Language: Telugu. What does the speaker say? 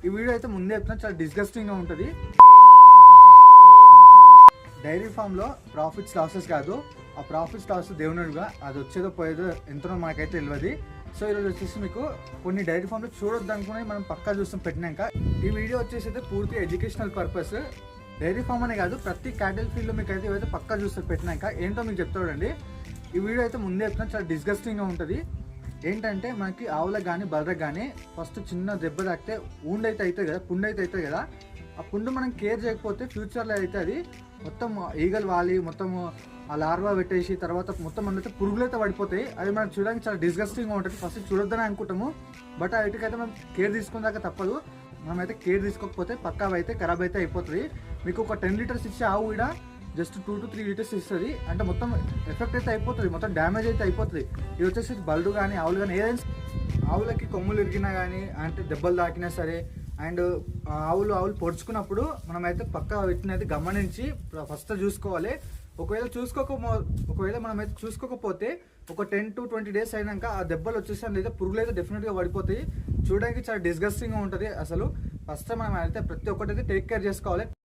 ఈ వీడియో అయితే ముందే చెప్తున్నా, చాలా డిస్గస్టింగ్గా ఉంటుంది. డైరీ ఫామ్లో ప్రాఫిట్స్ లాసెస్ కాదు, ఆ ప్రాఫిట్స్ లాస్ దేవునుడుగా అది వచ్చేదో పోయేదో ఎంతనో మనకైతే తెలియదు. సో ఈరోజు వచ్చేసి మీకు కొన్ని డైరీ ఫామ్లో చూడొద్దు అనుకుని మనం పక్కా చూస్తాం పెట్టినాక. ఈ వీడియో వచ్చేసి అయితే పూర్తి ఎడ్యుకేషనల్ పర్పస్. డైరీ ఫామ్ అనే కాదు, ప్రతి క్యాటిల్ ఫీల్డ్లో మీకు అయితే ఇవైతే పక్కా చూస్తారు పెట్టినాక. ఏంటో మీకు చెప్తాడండి. ఈ వీడియో అయితే ముందే చెప్తున్నా, చాలా డిస్గస్టింగ్గా ఉంటుంది. ఏంటంటే మనకి ఆవులకు కానీ బర్రెలకు కానీ ఫస్ట్ చిన్న దెబ్బ తాకితే ఊండ్ అయితే అవుతుంది కదా, పుండు అయితే అవుతుంది కదా. ఆ పుండు మనం కేర్ చేయకపోతే ఫ్యూచర్లో అయితే అది మొత్తం ఈగలు వాలి మొత్తం ఆ లార్వా పెట్టేసి తర్వాత మొత్తం మనైతే పురుగులు అయితే పడిపోతాయి. అది మనకు చూడడానికి చాలా డిస్గస్టింగ్గా ఉంటుంది. ఫస్ట్ చూడొద్దని అనుకుంటాము, బట్ వీటికైతే మనం కేర్ తీసుకున్నాక తప్పదు. మనమైతే కేర్ తీసుకోకపోతే పక్కా అయితే ఖరాబ్ అయితే అయిపోతుంది. మీకు ఒక 10 లీటర్స్ ఇచ్చే ఆవు కూడా జస్ట్ 2 to 3 లీటర్స్ ఇస్తుంది. అంటే మొత్తం ఎఫెక్ట్ అయితే అయిపోతుంది, మొత్తం డ్యామేజ్ అయితే అయిపోతుంది. ఇది వచ్చేసి బల్లు కానీ ఆవులు కానీ ఏదైనా ఆవులకి కొమ్ములు ఇరిగినా కానీ అంటే దెబ్బలు తాకినా సరే అండ్ ఆవులు పొడుచుకున్నప్పుడు మనమైతే పక్కా వీటిని అయితే గమనించి ఫస్ట్ చూసుకోవాలి. ఒకవేళ మనమైతే చూసుకోకపోతే ఒక 10 to 20 డేస్ అయినాక ఆ దెబ్బలు వచ్చేసి లేదా పురుగులు అయితే డెఫినెట్గా పడిపోతాయి. చూడడానికి చాలా డిస్గస్టింగ్గా ఉంటుంది. అసలు ఫస్ట్ మనం అయితే ప్రతి ఒక్కటి అయితే టేక్ కేర్ చేసుకోవాలి.